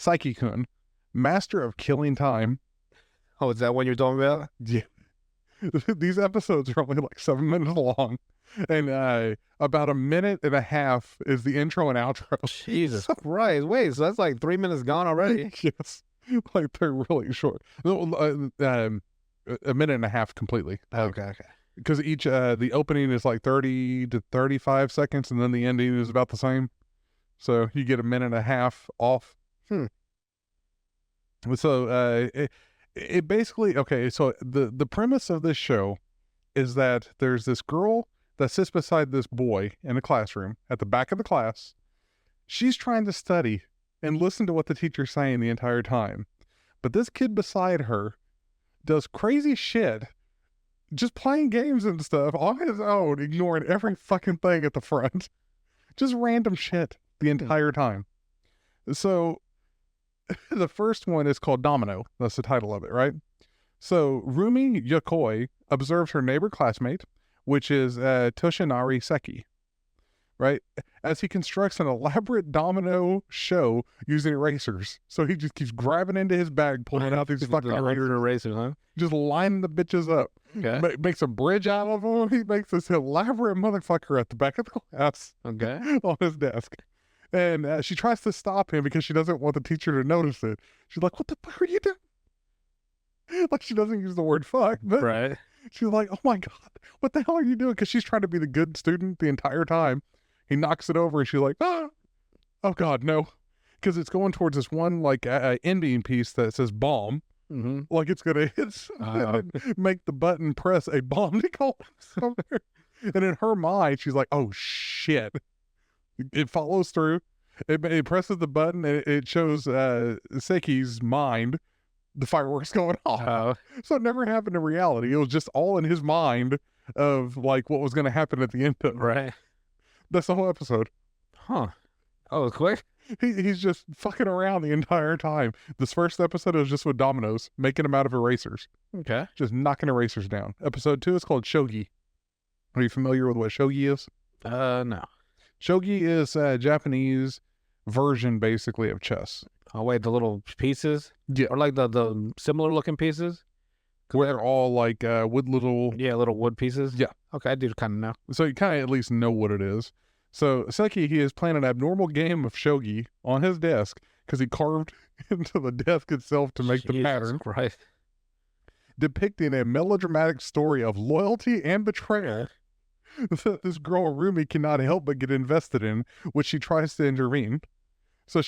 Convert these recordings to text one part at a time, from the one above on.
Seki-kun, master of killing time. Oh, is that what you're talking about? Yeah. These episodes are only like 7 minutes long. And about a minute and a half is the intro and outro. Jesus Christ. Wait, so that's like 3 minutes gone already? Yes. Like they're really short. No, a minute and a half completely. Okay. Because each, the opening is like 30 to 35 seconds and then the ending is about the same. So you get a minute and a half off. So it basically, okay, so the premise of this show is that there's this girl that sits beside this boy in a classroom at the back of the class. She's trying to study and listen to what the teacher's saying the entire time. But this kid beside her does crazy shit, just playing games and stuff on his own, ignoring every fucking thing at the front. Just random shit the entire time. So the first one is called Domino. That's the title of it, right? So Rumi Yokoi observes her neighbor classmate, which is Tonari Seki, right? As he constructs an elaborate domino show using erasers. So he just keeps grabbing into his bag, pulling out these fucking 100 erasers, huh? just lining the bitches up. Okay. Makes a bridge out of them. He makes this elaborate motherfucker at the back of the class Okay. on his desk. And she tries to stop him because she doesn't want the teacher to notice it. She's like, what the fuck are you doing? Like, she doesn't use the word fuck, but Right. she's like, oh my God, what the hell are you doing? Because she's trying to be the good student the entire time. He knocks it over and she's like, oh God, no. Because it's going towards this one, like, ending piece that says bomb. Mm-hmm. Like it's going to hit, make the button press a bomb to go somewhere. And in her mind, she's like, oh shit. It follows through. It presses the button and it shows Seki's mind the fireworks going off. Oh. So it never happened in reality. It was just all in his mind of like what was going to happen at the end of it. Right. That's the whole episode. Huh. Oh, quick? He's just fucking around the entire time. This first episode is just with dominoes, making them out of erasers. Okay. Just knocking erasers down. Episode 2 is called Shogi. Are you familiar with what Shogi is? No. Shogi is a Japanese version, basically, of chess. Oh, wait, the little pieces? Yeah. Or like the similar looking pieces? Where they're all like wood little... Yeah, little wood pieces? Yeah. Okay, I do kind of know. So you kind of at least know what it is. So Seki, he is playing an abnormal game of Shogi on his desk because he carved into the desk itself to make the pattern. Christ. Depicting a melodramatic story of loyalty and betrayal that this girl Rumi cannot help but get invested in, which she tries to intervene. So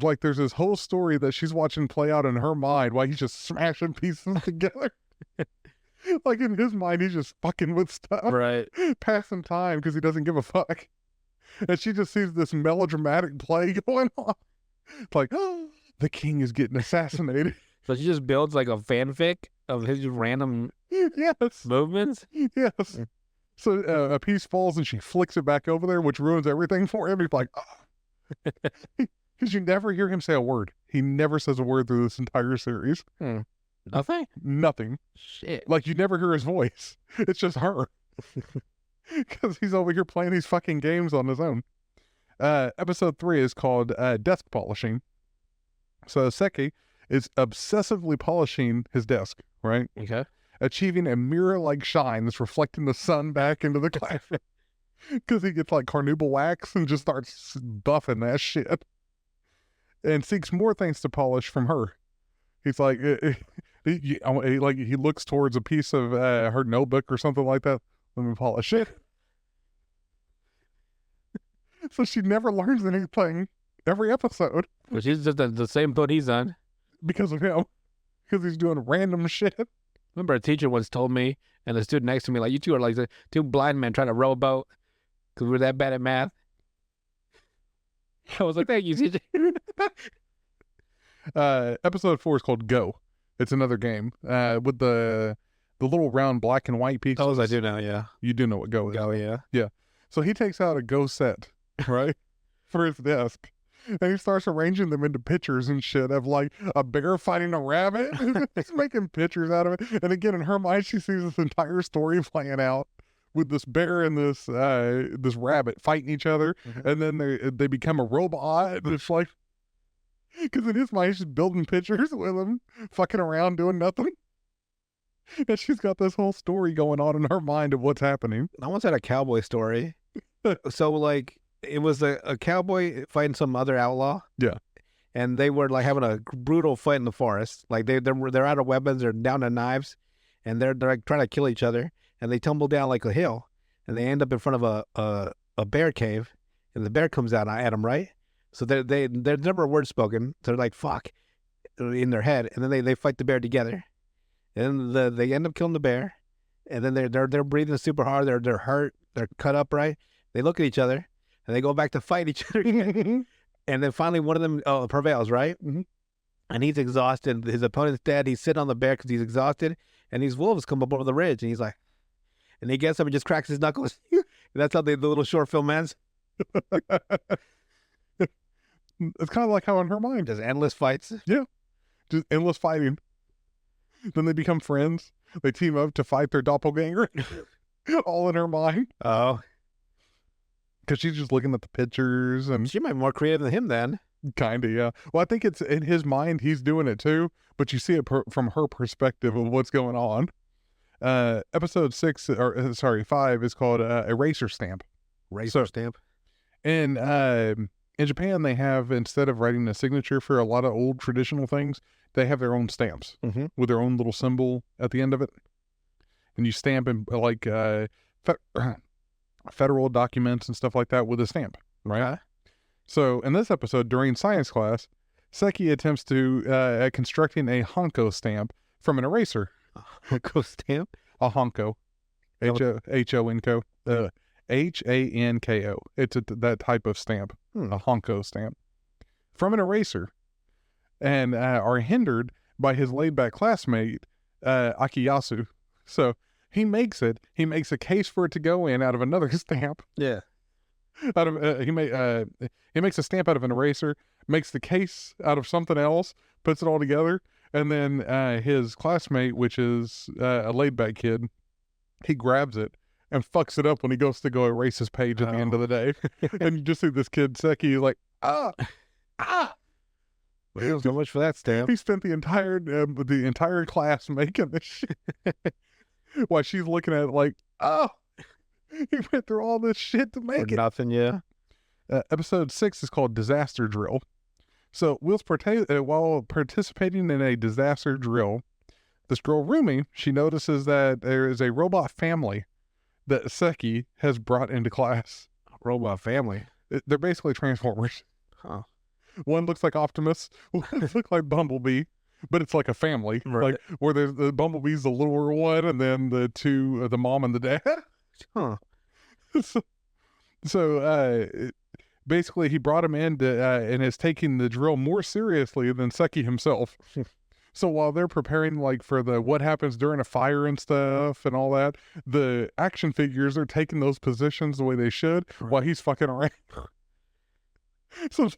like there's this whole story that she's watching play out in her mind while he's just smashing pieces together. Like in his mind, he's just fucking with stuff. Right. Passing time because he doesn't give a fuck. And she just sees this melodramatic play going on. It's like, oh, the king is getting assassinated. So she just builds like a fanfic of his random Yes. movements? Yes. So a piece falls and she flicks it back over there, which ruins everything for him. He's like, oh. Because you never hear him say a word. He never says a word through this entire series. Nothing? Nothing. Shit. Like you never hear his voice. It's just her. Because he's over here playing these fucking games on his own. Episode 3 is called Desk Polishing. So Seki is obsessively polishing his desk, right? Okay. Achieving a mirror-like shine that's reflecting the sun back into the glass. Because he gets like carnauba wax and just starts buffing that shit. And seeks more things to polish from her. He's like, he looks towards a piece of her notebook or something like that. Let me polish it. So she never learns anything every episode. But she's just the same boat he's on. Because of him. Because he's doing random shit. Remember a teacher once told me, and the student next to me, like, you two are like the two blind men trying to row a boat because we're that bad at math. I was like, thank you, teacher. Episode 4 is called Go. It's another game with the little round black and white pieces. Oh, I do know, yeah. You do know what Go is. Go, yeah. Yeah. So he takes out a Go set, right, for his desk. And he starts arranging them into pictures and shit of like a bear fighting a rabbit. He's making pictures out of it. And again, in her mind, she sees this entire story playing out with this bear and this rabbit fighting each other. And then they become a robot. And it's like, Because in his mind, she's building pictures with him, fucking around, doing nothing. And she's got this whole story going on in her mind of what's happening. I once had a cowboy story. So like it was a cowboy fighting some other outlaw. Yeah. And they were like having a brutal fight in the forest. Like they're out of weapons, they're down to knives, and they're like trying to kill each other. And they tumble down like a hill, and they end up in front of a bear cave, and the bear comes out at them, right? So there's never a word spoken. So they're like fuck in their head, and then they fight the bear together. And they end up killing the bear, and then they're breathing super hard. They're hurt. They're cut up, right? They look at each other, and they go back to fight each other. And then finally one of them prevails, right? Mm-hmm. And he's exhausted. His opponent's dead. He's sitting on the bear because he's exhausted. And these wolves come up over the ridge, and he's like, and he gets up and just cracks his knuckles. And that's how the little short film ends. It's kind of like how in her mind, Just endless fights. just endless fighting. Then they become friends. They team up to fight their doppelganger. All in her mind. Oh, Because she's just looking at the pictures and she might be more creative than him then. kind of, yeah. Well, I think it's in his mind, he's doing it too, but you see it from her perspective of what's going on. Episode 5 is called Eraser Stamp. Razor stamp. And in Japan, they have, instead of writing a signature for a lot of old traditional things, they have their own stamps Mm-hmm. with their own little symbol at the end of it. And you stamp in like federal documents and stuff like that with a stamp, right? Okay. So in this episode, during science class, Seki attempts to constructing a Honko stamp from an eraser. Honko stamp? A Honko. H-O-N-K-O. H-A-N-K-O. It's that type of stamp. A Honko stamp. From an eraser. And are hindered by his laid-back classmate, Akiyasu. So he makes it. He makes a case for it to go in out of another stamp. Yeah. He makes a stamp out of an eraser, makes the case out of something else, puts it all together, and then his classmate, which is a laid-back kid, he grabs it and fucks it up when he goes to go erase his page at the end of the day. And you just see this kid, Seki, like, ah. Well, so much for that stamp. He spent the entire class making this shit. While she's looking at it like, oh, he went through all this shit to Or make it. nothing, yeah. Episode 6 is called Disaster Drill. So while participating in a disaster drill, this girl Rumi, she notices that there is a robot family that Seki has brought into class. Robot family. They're basically Transformers. Huh. One looks like Optimus, one looks like Bumblebee, but it's like a family. Right. Like where there's the Bumblebee's the littler one, and then the two, the mom and the dad. Huh. So basically, he brought him in and is taking the drill more seriously than Seki himself. So while they're preparing like for the what happens during a fire and stuff and all that, the action figures are taking those positions the way they should while he's fucking around. So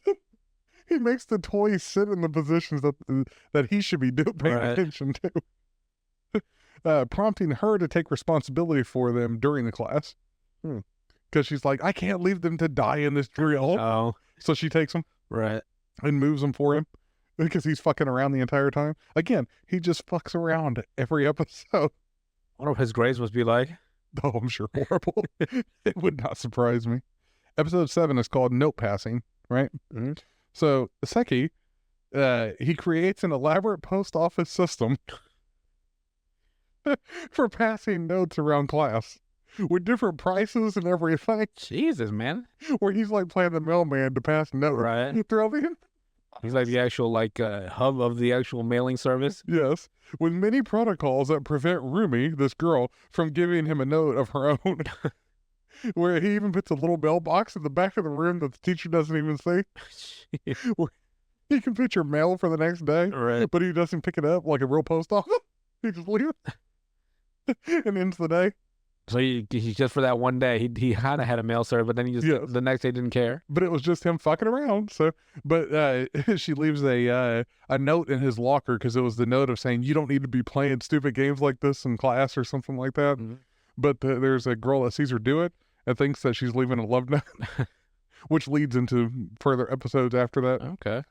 he makes the toys sit in the positions that he should be paying attention to, prompting her to take responsibility for them during the class. Because she's like, I can't leave them to die in this drill. Oh. So she takes them Right. and moves them for him because he's fucking around the entire time. Again, he just fucks around every episode. I wonder what his grades must be like. Oh, I'm sure horrible. It would not surprise me. Episode 7 is called Note Passing, right? Mm-hmm. So Seki, he creates an elaborate post office system for passing notes around class with different prices and everything, Jesus, man. where he's like playing the mailman to pass notes. Right. Throughout the He's like the actual hub of the actual mailing service. Yes, with many protocols that prevent Rumi, this girl, from giving him a note of her own. Where he even puts a little mailbox in the back of the room that the teacher doesn't even see. Where he can put your mail for the next day, Right. but he doesn't pick it up like a real post office. He just leaves it and ends the day. So he just for that one day, he kind of had a mail service, but then he just Yes. the next day didn't care. But it was just him fucking around. So, but she leaves a note in his locker because it was the note of saying you don't need to be playing stupid games like this in class or something like that. Mhm. But there's a girl that sees her do it and thinks that she's leaving a love note, which leads into further episodes after that. Okay.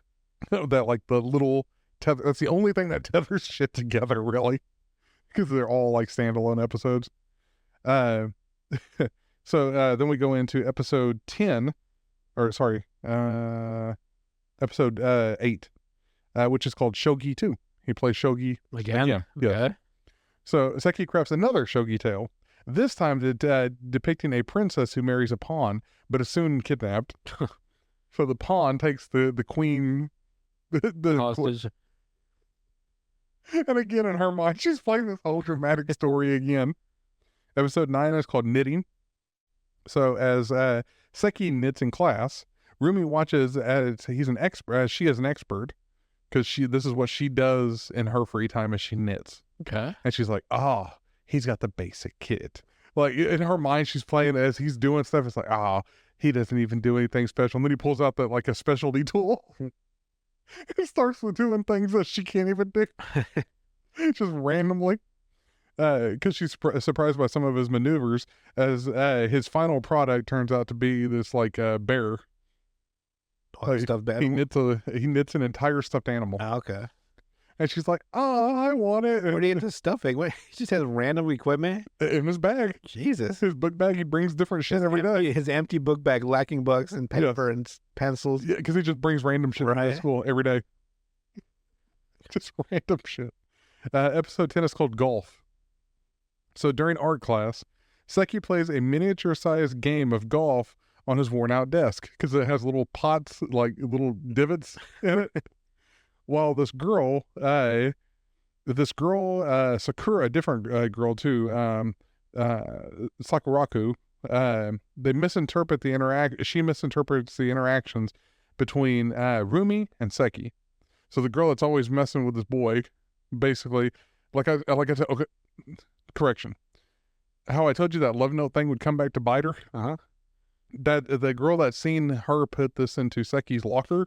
that like the little tether. That's the only thing that tethers shit together, really, because they're all like standalone episodes. Uh, so then we go into episode 10, or sorry, episode 8, which is called Shogi 2. He plays Shogi Again? Yeah. Okay. So Seki crafts another Shogi tale, this time depicting a princess who marries a pawn, but is soon kidnapped. So the pawn takes the queen, Hostage. and again in her mind, she's playing this whole dramatic story again. Episode 9 is called Knitting. So as Seki knits in class, Rumi watches as he's an expert, as she is an expert, because this is what she does in her free time as she knits. Okay. And she's like, he's got the basic kit. Like in her mind, she's playing as he's doing stuff. It's like, he doesn't even do anything special. And then he pulls out that like a specialty tool. He starts with doing things that she can't even do. Just randomly. Because she's surprised by some of his maneuvers, as his final product turns out to be this like bear. Stuffed He animal? he knits an entire stuffed animal. Okay. And she's like, I want it. Where do you get the stuffing? What? He just has random equipment? In his bag. Jesus. His book bag, he brings different shit every day. His empty book bag lacking books and paper and pencils. Yeah, because he just brings random shit to school every day. Just random shit. Episode 10 is called Golf. So during art class, Seki plays a miniature-sized game of golf on his worn-out desk because it has little pots, like little divots in it. While this girl, Sakura, a different girl too, Sakuraku, they misinterpret she misinterprets the interactions between Rumi and Seki. So the girl that's always messing with this boy, basically, like I said, okay, correction. How I told you that love note thing would come back to bite her. That the girl that's seen her put this into Seki's locker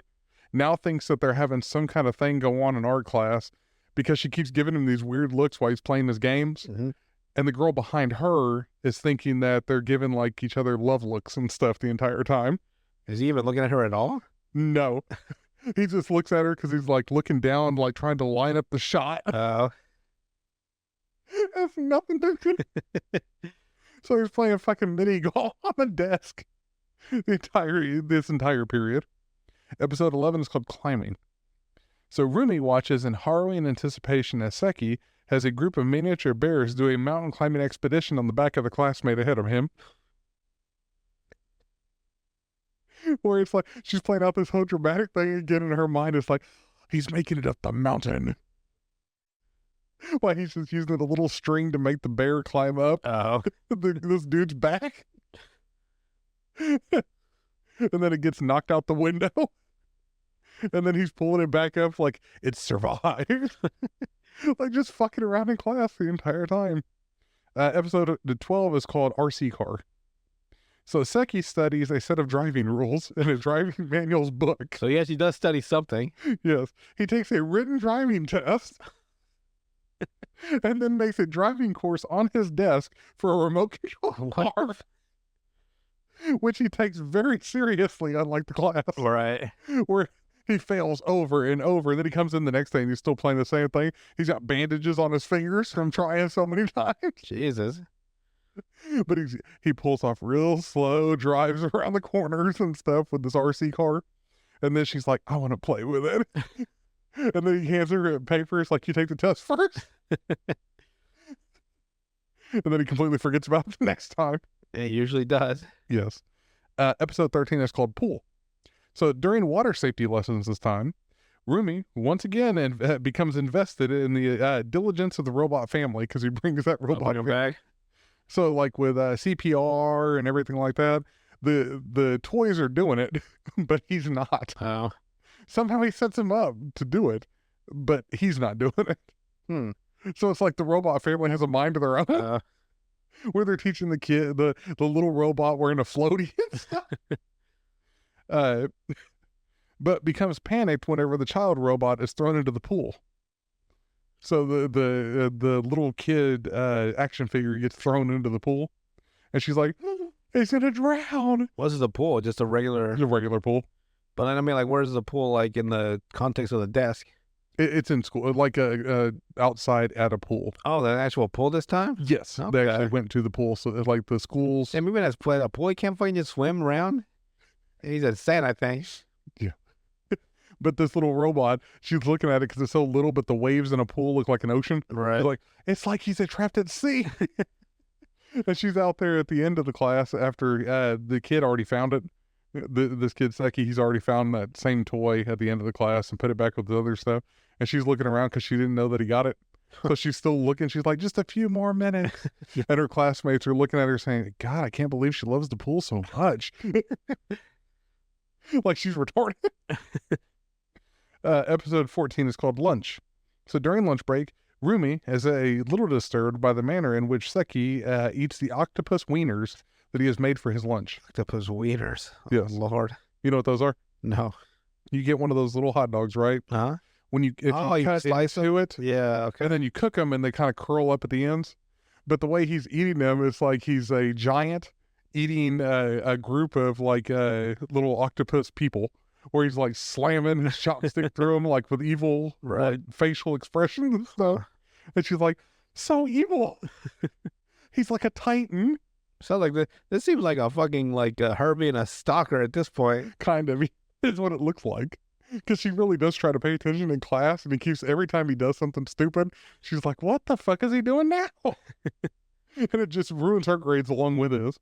now thinks that they're having some kind of thing go on in art class because she keeps giving him these weird looks while he's playing his games. Mm-hmm. And the girl behind her is thinking that they're giving like each other love looks and stuff the entire time. Is he even looking at her at all? No. He just looks at her because he's like looking down, like trying to line up the shot. Oh. That's nothing to do. So he's playing fucking mini golf on the desk this entire period. Episode 11 is called Climbing. So Rumi watches in harrowing anticipation as Seki has a group of miniature bears do a mountain climbing expedition on the back of the classmate ahead of him. Where it's like, she's playing out this whole dramatic thing again in her mind. It's like, he's making it up the mountain. Why he's just using a little string to make the bear climb up this dude's back. And then it gets knocked out the window. And then he's pulling it back up like it survived. Like just fucking around in class the entire time. Episode 12 is called RC Car. So Seki studies a set of driving rules in his driving manual's book. So yes, he does study something. Yes. He takes a written driving test and then makes a driving course on his desk for a remote control car, which he takes very seriously, unlike the class. Right. Where he fails over and over. Then he comes in the next day and he's still playing the same thing. He's got bandages on his fingers from trying so many times. Jesus. But he pulls off real slow, drives around the corners and stuff with this RC car. And then she's like, I want to play with it. And then he hands her papers like, you take the test first. And then he completely forgets about it the next time. It usually does. Yes. Episode 13 is called Pool. So during water safety lessons this time, Rumi once again becomes invested in the diligence of the robot family because he brings that robot back. So like with CPR and everything like that, the toys are doing it, but he's not. Oh. Somehow he sets him up to do it, but he's not doing it. So it's like the robot family has a mind of their own, where they're teaching the kid, the little robot wearing a floaty and stuff. But becomes panicked whenever the child robot is thrown into the pool. So the little kid action figure gets thrown into the pool, and she's like, "He's gonna drown." What's the pool? Just a regular pool. But then, I mean, like, where's the pool, like, in the context of the desk? It's in school, like outside at a pool. Oh, the actual pool this time? Yes, they Okay. actually went to the pool. So like the schools. Yeah, maybe that's play a pool. He can't fucking just swim around. He's insane, I think. But this little robot, she's looking at it because it's so little, but the waves in a pool look like an ocean. Right. It's like he's trapped at sea. And she's out there at the end of the class after the kid already found it. This kid, Seki, he's already found that same toy at the end of the class and put it back with the other stuff. And she's looking around because she didn't know that he got it. So she's still looking. She's like, just a few more minutes. And her classmates are looking at her saying, God, I can't believe she loves the pool so much. Like she's retarded. Episode 14 is called Lunch. So during lunch break, Rumi is a little disturbed by the manner in which Seki eats the octopus wieners that he has made for his lunch. Octopus wieners. Yes. Oh, Lord. You know what those are? No. You get one of those little hot dogs, right? Huh? When you cut slice into it, Yeah, okay. and then you cook them and they kind of curl up at the ends. But the way he's eating them, it's like he's a giant eating a group of like little octopus people, where he's like slamming his chopstick through them like with evil like facial expressions and stuff. And she's like, so evil. He's like a titan. Sounds like this seems like a fucking like her being a stalker at this point. Kind of is what it looks like. Because she really does try to pay attention in class, and he keeps, every time he does something stupid, she's like, what the fuck is he doing now? And it just ruins her grades along with his.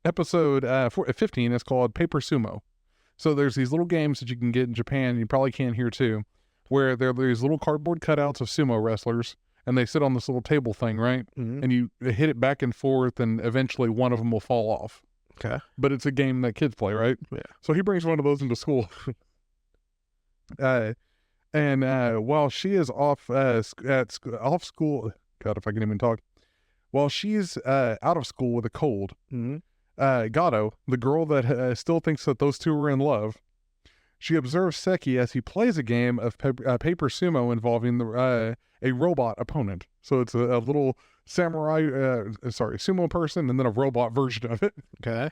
Episode 15 is called Paper Sumo. So there's these little games that you can get in Japan, you probably can here too, where there are these little cardboard cutouts of sumo wrestlers, and they sit on this little table thing, right? Mm-hmm. And you hit it back and forth, and eventually one of them will fall off. Okay. But it's a game that kids play, right? Yeah. So he brings one of those into school. While she is off off school, God, if I can even talk, while she's out of school with a cold, Gato, the girl that still thinks that those two are in love, she observes Seki as he plays a game of paper sumo involving a robot opponent. So it's a little sumo person, and then a robot version of it. Okay.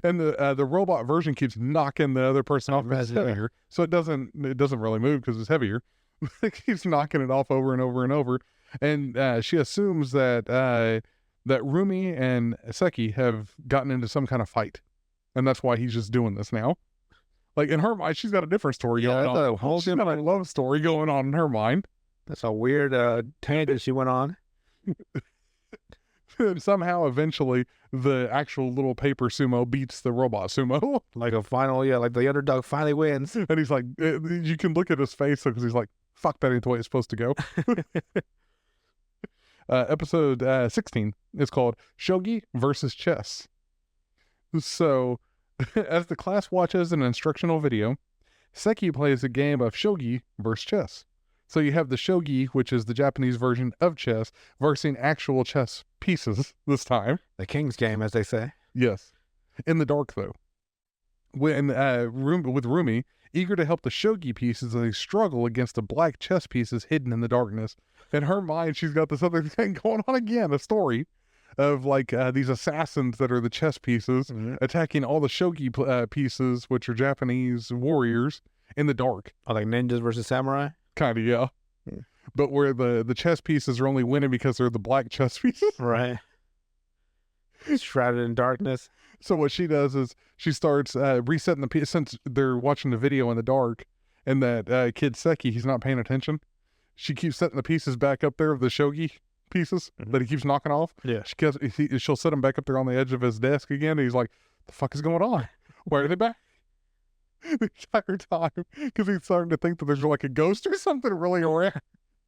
And the robot version keeps knocking the other person off because it's heavier. So it doesn't really move because it's heavier. It keeps knocking it off over and over and over. And she assumes that Rumi and Seki have gotten into some kind of fight, and that's why he's just doing this now. Like in her mind, she's got a different story going on. She's got a love story going on in her mind. That's a weird tangent she went on. And somehow, eventually, the actual little paper sumo beats the robot sumo. Like a final, like the underdog finally wins. And he's like, you can look at his face because he's like, fuck, that ain't the way it's supposed to go. Episode 16 is called Shogi versus Chess. So, as the class watches an instructional video, Seki plays a game of Shogi versus chess. So you have the Shogi, which is the Japanese version of chess, versus actual chess pieces this time. The king's game, as they say. Yes. In the dark, though. When with Rumi, eager to help the Shogi pieces as they struggle against the black chess pieces hidden in the darkness. In her mind, she's got this other thing going on again, a story of like these assassins that are the chess pieces attacking all the Shogi pieces, which are Japanese warriors, in the dark. Oh, like ninjas versus samurai? Kind of, yeah. But where the chess pieces are only winning because they're the black chess pieces. Right. Shrouded in darkness. So what she does is she starts resetting the piece, since they're watching the video in the dark, and that kid Seki, he's not paying attention. She keeps setting the pieces back up there of the Shogi pieces that he keeps knocking off. Yeah. She'll set them back up there on the edge of his desk again, and he's like, the fuck is going on? Why are they back? The entire time, because he's starting to think that there's like a ghost or something really around.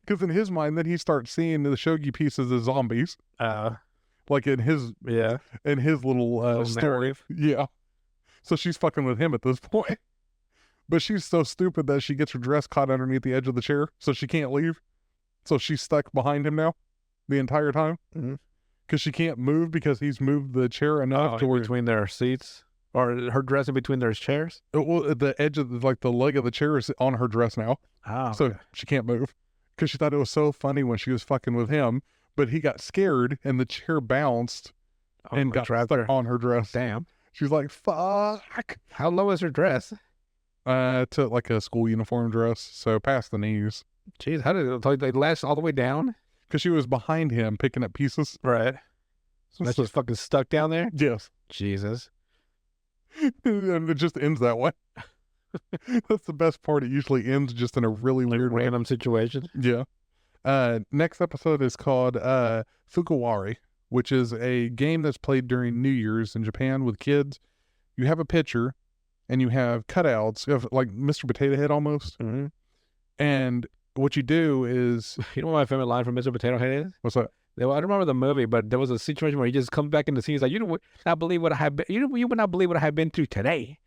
Because in his mind, then he starts seeing the Shogi pieces as zombies. Like in his little story. Narrative. Yeah. So she's fucking with him at this point. But she's so stupid that she gets her dress caught underneath the edge of the chair, so she can't leave. So she's stuck behind him now the entire time. Because she can't move because he's moved the chair enough to where between their seats. Or her dress in between their chairs? Well, the edge of the leg of the chair is on her dress now. Oh, so she can't move. Because she thought it was so funny when she was fucking with him, but he got scared and the chair bounced and got stuck on her dress. Damn. She's like, fuck. How low is her dress? To like a school uniform dress, so past the knees. Jeez, how did it last all the way down? Because she was behind him picking up pieces. Right. So that's just fucking stuck down there? Yes. Jesus. And it just ends that way. That's the best part. It usually ends just in a really weird random situation. Yeah. Next episode is called Fukuwari, which is a game that's played during New Year's in Japan with kids. You have a picture and you have cutouts of like Mr. Potato Head almost. Mm-hmm. And what you do is... You know what my favorite line from Mr. Potato Head is? What's that? I don't remember the movie, but there was a situation where he just comes back in the scene. He's like, you would not believe what I have been. You would not believe what I have been through today.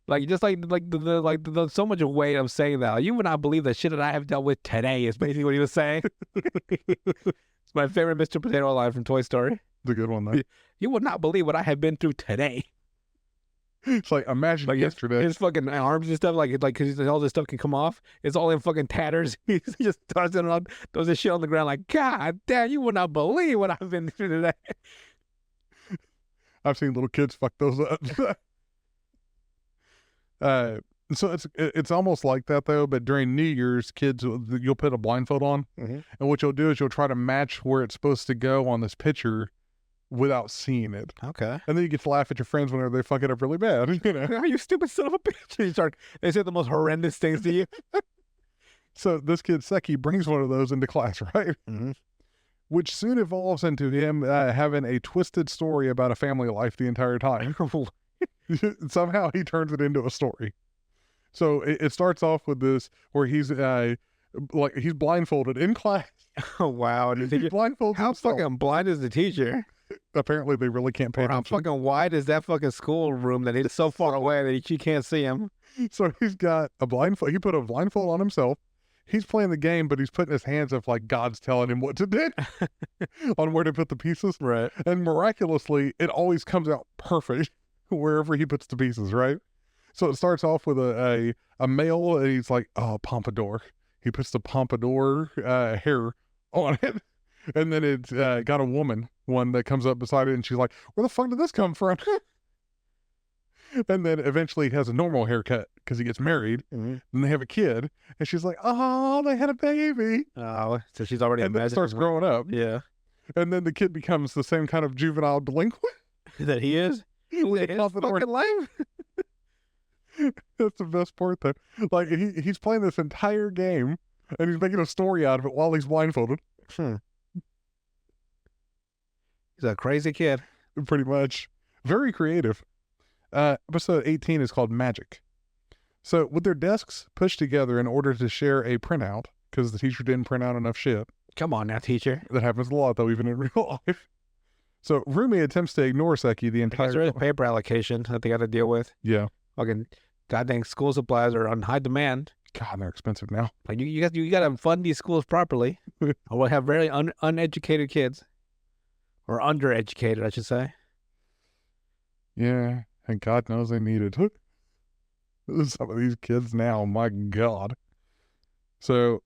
Like just like the so much weight of saying that. Like, you would not believe the shit that I have dealt with today. Is basically what he was saying. It's my favorite Mr. Potato line from Toy Story. It's a good one though. You would not believe what I have been through today. It's like imagine like yesterday. His fucking arms and stuff, because all this stuff can come off. It's all in fucking tatters. He just throws it on, throws this shit on the ground. Like, God damn, you would not believe what I've been through today. I've seen little kids fuck those up. So it's almost like that though. But during New Year's, kids, you'll put a blindfold on, and what you'll do is you'll try to match where it's supposed to go on this picture without seeing it. Okay. And then you get to laugh at your friends whenever they fuck it up really bad. You know? You stupid son of a bitch. They say the most horrendous things to you. So this kid, Seki, brings one of those into class, right? Mm-hmm. Which soon evolves into him having a twisted story about a family life the entire time. Somehow he turns it into a story. So it starts off with this where he's he's blindfolded in class. Oh, wow. He's blindfolded. How fucking blind is the teacher? Apparently they really can't pay Or how attention. fucking wide is that fucking school room that it's so far away that you can't see him? So he's got a blindfold. He put a blindfold on himself. He's playing the game, but he's putting his hands up like God's telling him what to do on where to put the pieces. Right. And miraculously, it always comes out perfect wherever he puts the pieces, right? So it starts off with a male, and he's like, oh, pompadour. He puts the pompadour hair on it. And then it's got a woman, one that comes up beside it, and she's like, where the fuck did this come from? And then eventually he has a normal haircut because he gets married. Mm-hmm. And they have a kid. And she's like, oh, they had a baby. Oh, so she's already And then it starts growing up. Yeah. And then the kid becomes the same kind of juvenile delinquent that he is? With His fucking life? That's the best part, though. Like, he's playing this entire game, and he's making a story out of it while he's blindfolded. He's a crazy kid. Pretty much. Very creative. Episode 18 is called Magic. So, with their desks pushed together in order to share a printout, because the teacher didn't print out enough shit. Come on now, teacher. That happens a lot, though, even in real life. So, Rumi attempts to ignore Seki the entire time. There's a paper allocation that they got to deal with. Yeah. Fucking goddamn school supplies are on high demand. God, they're expensive now. Like you got to fund these schools properly, or we'll have very uneducated kids, or undereducated, I should say. Yeah, and God knows they need it. Some of these kids now, my God. So,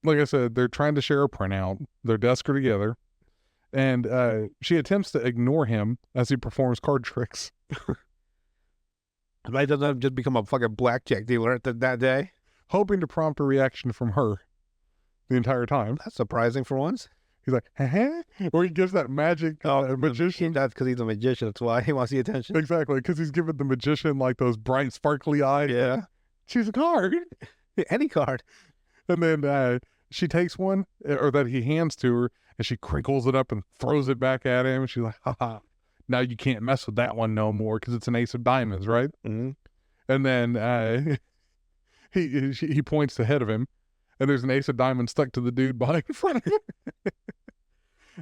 like I said, they're trying to share a printout. Their desks are together, and she attempts to ignore him as he performs card tricks. He doesn't just become a fucking blackjack dealer that day. Hoping to prompt a reaction from her the entire time. That's surprising for once. He's like, or he gives that magic magician. That's because he's a magician. That's why he wants the attention. Exactly, because he's giving the magician like those bright, sparkly eyes. Yeah. Choose a card. Any card. And then she takes one, or that he hands to her, and she crinkles it up and throws it back at him. She's like, haha, now you can't mess with that one no more because it's an ace of diamonds, right? Mm-hmm. And then he points ahead of him, and there's an ace of diamonds stuck to the dude behind in front of him.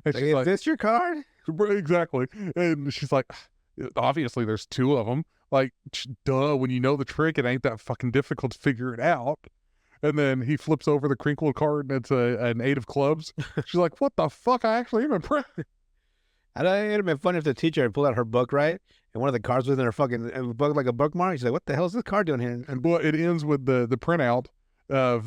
And she's Is this your card? Exactly. And she's like, obviously there's two of them. Like, duh, when you know the trick, it ain't that fucking difficult to figure it out. And then he flips over the crinkled card, and it's an 8 of clubs. She's like, what the fuck? I actually am impressed. I know it'd have been funny if the teacher had pulled out her book, right? And one of the cards was in her fucking book, like a bookmark. She's like, what the hell is this card doing here? And well, it ends with the printout of,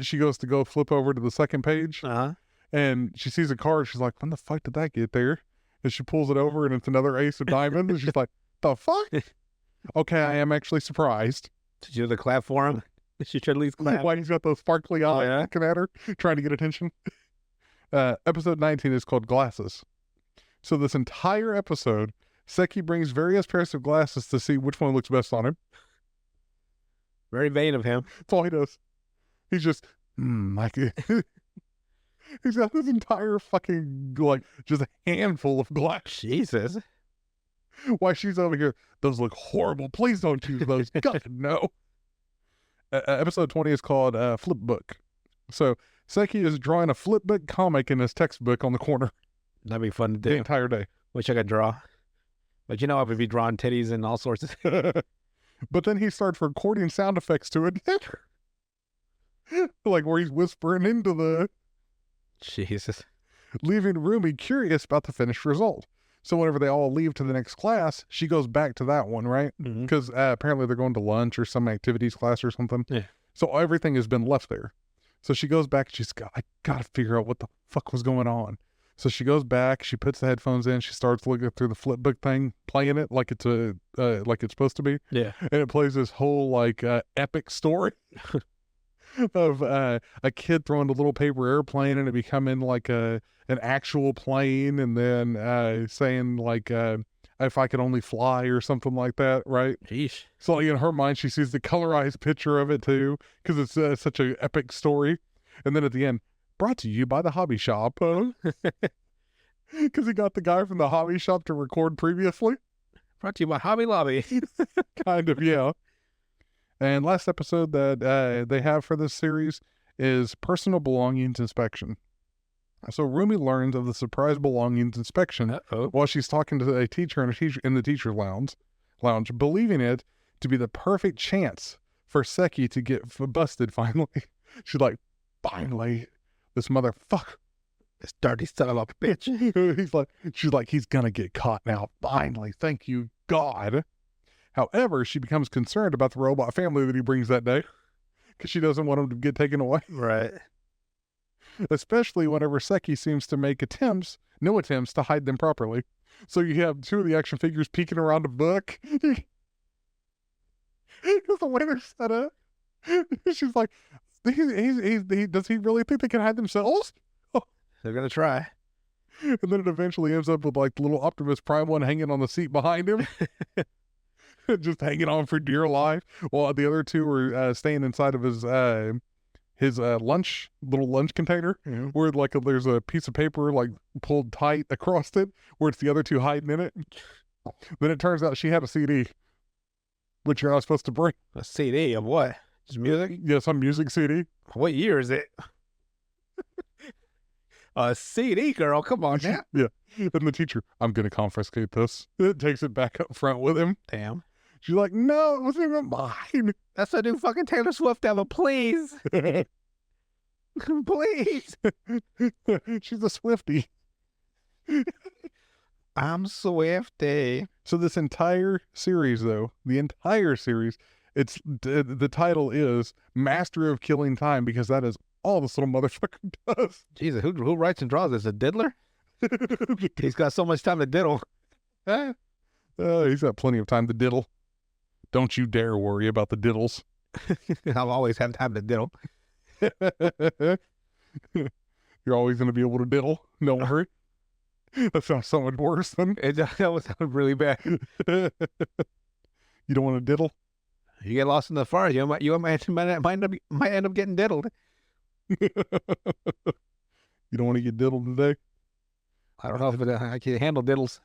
she goes to go flip over to the second page. Uh-huh. And she sees a card. She's like, when the fuck did that get there? And she pulls it over, and it's another ace of diamonds. And she's like, the fuck? Okay, I am actually surprised. Did you do the clap for him? She should at least clap. Why he's got those sparkly eyes yeah? looking at her, trying to get attention. Episode 19 is called Glasses. So this entire episode, Seki brings various pairs of glasses to see which one looks best on him. Very vain of him. That's all he does. He's just, like, he's got this entire fucking, like, just a handful of glasses. Jesus. Why she's over here, those look horrible. Please don't use those. God, no. Episode 20 is called Flipbook. So Seki is drawing a Flipbook comic in his textbook on the corner That'd be fun to the do. entire day. Wish I could draw. But you know, I would be drawing titties and all sorts of... But then he starts recording sound effects to it. Like where he's whispering into the... Jesus. leaving Rumi curious about the finished result. So whenever they all leave to the next class, she goes back to that one, right? Mhm. Because apparently they're going to lunch or some activities class or something. Yeah. So everything has been left there. So she goes back. She's got, I got to figure out what the fuck was going on. So she goes back. She puts the headphones in. She starts looking through the Flipbook thing, playing it like it's supposed to be. Yeah. And it plays this whole like epic story of a kid throwing a little paper airplane and it becoming like an actual plane, and then saying like if I could only fly or something like that, right? Sheesh. So like, in her mind, she sees the colorized picture of it too, because it's such an epic story. And then at the end, brought to you by the hobby shop, because he got the guy from the hobby shop to record previously. Brought to you by Hobby Lobby. Kind of, yeah. And last episode that they have for this series is Personal Belongings Inspection. So Rumi learns of the surprise belongings inspection Uh-oh. while she's talking to a teacher in the teacher lounge, believing it to be the perfect chance for Seki to get busted finally. She's like, finally, this motherfucker. This dirty son of a bitch. She's like, he's gonna get caught now. Finally, thank you, God. However, she becomes concerned about the robot family that he brings that day because she doesn't want him to get taken away. Right. Especially whenever Seki seems to make no attempts to hide them properly. So you have two of the action figures peeking around a book. Because the way they're set up. She's like, does he really think they can hide themselves? They're going to try. And then it eventually ends up with like the little Optimus Prime one hanging on the seat behind him. Just hanging on for dear life. While the other two are staying inside of his little lunch container, Mm-hmm. where like there's a piece of paper like pulled tight across it, where it's the other two hiding in it. Then it turns out she had a CD, which you're not supposed to bring. A CD of what? Just music? Yeah, some music CD. What year is it? A CD, girl. Come on now. Yeah. And the teacher, I'm going to confiscate this. It takes it back up front with him. Damn. She's like, no, it wasn't even mine. That's a new fucking Taylor Swift album. Please. Please. She's a Swiftie. I'm Swifty. So this entire series, though, it's the title is Master of Killing Time, because that is all this little motherfucker does. Jesus, who writes and draws this? A diddler? He's got so much time to diddle. He's got plenty of time to diddle. Don't you dare worry about the diddles. I'll always have time to diddle. You're always going to be able to diddle. Don't worry. That sounds so much worse than... That would sound really bad. You don't want to diddle? You get lost in the forest, you might end up getting diddled. You don't want to get diddled today? I don't know if I can handle diddles.